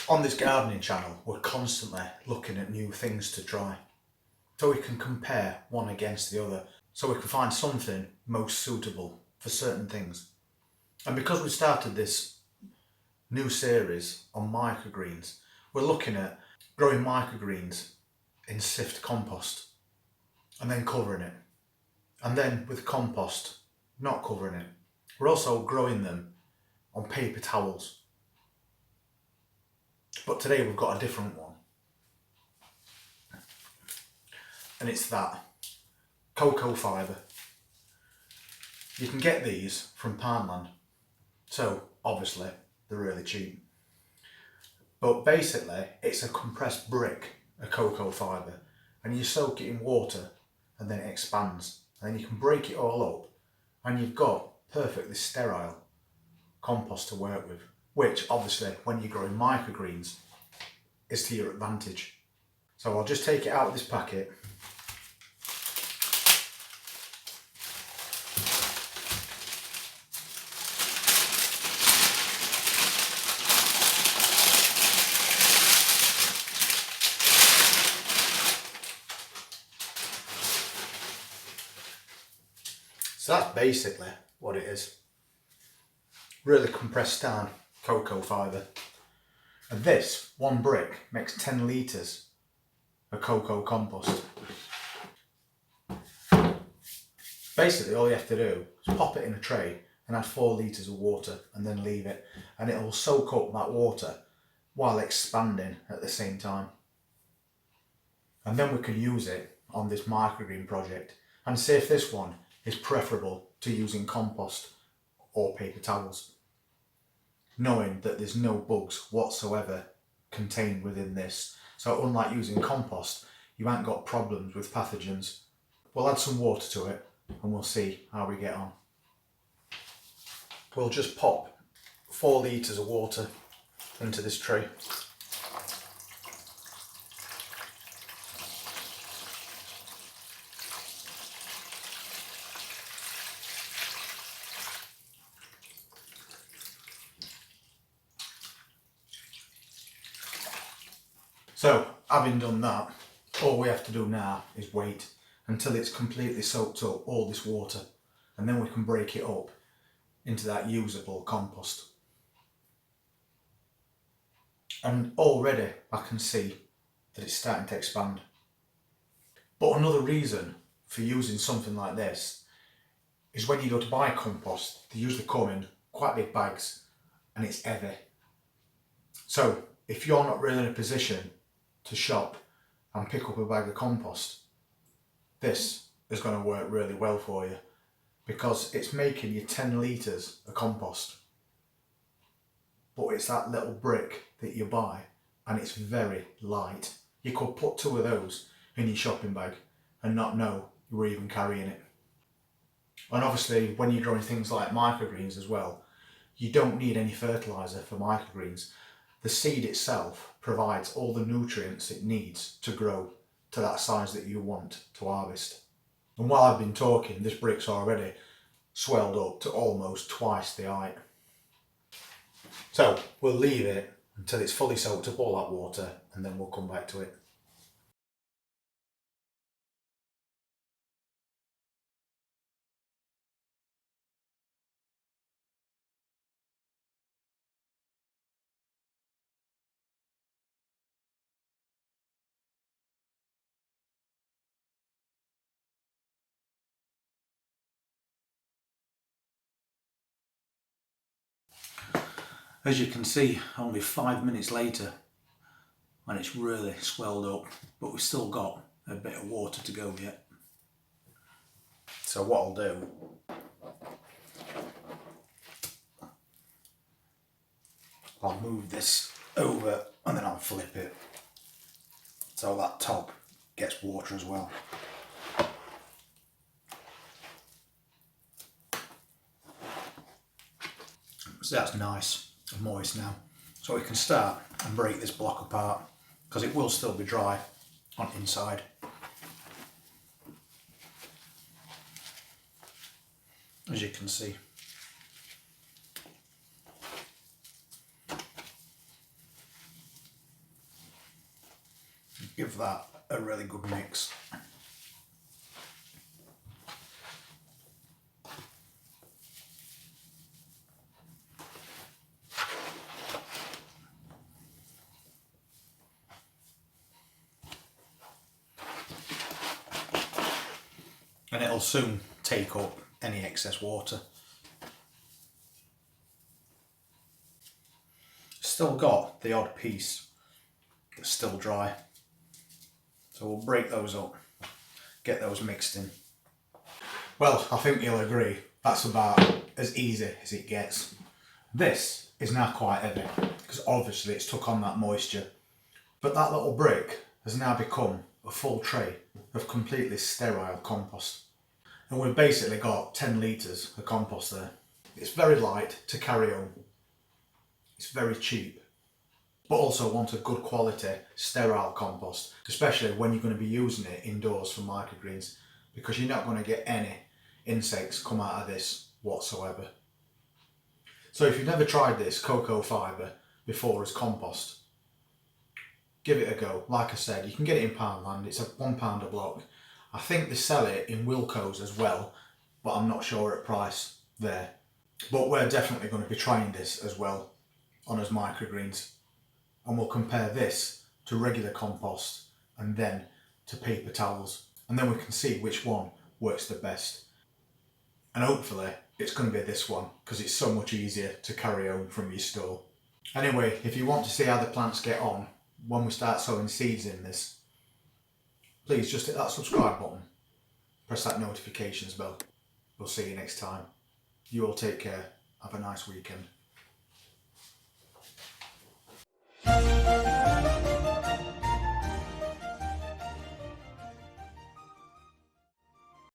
On this gardening channel, we're constantly looking at new things to try, so we can compare one against the other, so we can find something most suitable for certain things. And because we started this new series on microgreens, we're looking at growing microgreens in sift compost and then covering it, and then with compost not covering it. We're also growing them on paper towels, but today we've got a different one, and it's that cocoa fibre. You can get these from Poundland, so obviously they're really cheap, but basically it's a compressed brick of cocoa fibre, and you soak it in water and then it expands, and then you can break it all up and you've got perfectly sterile compost to work with, which obviously when you're growing microgreens is to your advantage. So I'll just take it out of this packet. So that's basically what it is. Really compressed down cocoa fibre. And this one brick makes 10 litres of cocoa compost. Basically all you have to do is pop it in a tray and add 4 litres of water and then leave it, and it will soak up that water while expanding at the same time. And then we can use it on this microgreen project and see if this one is preferable to using compost or paper towels, knowing that there's no bugs whatsoever contained within this. So unlike using compost, you ain't got problems with pathogens. We'll add some water to it and we'll see how we get on. We'll just pop 4 litres of water into this tray. So, having done that, all we have to do now is wait until it's completely soaked up all this water, and then we can break it up into that usable compost. And already I can see that it's starting to expand. But another reason for using something like this is when you go to buy compost, they usually come in quite big bags and it's heavy. So if you're not really in a position to shop and pick up a bag of compost, this is going to work really well for you, because it's making you 10 litres of compost, but it's that little brick that you buy and it's very light. You could put 2 of those in your shopping bag and not know you were even carrying it. And obviously when you're growing things like microgreens as well, you don't need any fertiliser for microgreens. The seed itself provides all the nutrients it needs to grow to that size that you want to harvest. And while I've been talking, this brick's already swelled up to almost twice the height. So we'll leave it until it's fully soaked up all that water, and then we'll come back to it. As you can see, only 5 minutes later, and it's really swelled up, but we've still got a bit of water to go yet. So what I'll do, I'll move this over and then I'll flip it so that top gets water as well. So that's nice and moist now. So we can start and break this block apart, because it will still be dry on inside. As you can see. give that a really good mix. And it'll soon take up any excess water. Still got the odd piece that's still dry, so we'll break those up, get those mixed in. Well, I think you'll agree that's about as easy as it gets. This is now quite heavy because obviously it's took on that moisture, but that little brick has now become a full tray of completely sterile compost. And we've basically got 10 litres of compost there. It's very light to carry home. It's very cheap, but also want a good quality sterile compost, especially when you're going to be using it indoors for microgreens, because you're not going to get any insects come out of this whatsoever. So if you've never tried this cocoa fibre before as compost, give it a go. Like I said, you can get it in Poundland. It's a £1 a block. I think they sell it in Wilko's as well, but I'm not sure at price there. But we're definitely going to be trying this as well on as microgreens, and we'll compare this to regular compost and then to paper towels, and then we can see which one works the best. And hopefully it's going to be this one because it's so much easier to carry home from your store. Anyway, if you want to see how the plants get on when we start sowing seeds in this, please just hit that subscribe button, press that notifications bell. We'll see you next time. You all take care, have a nice weekend.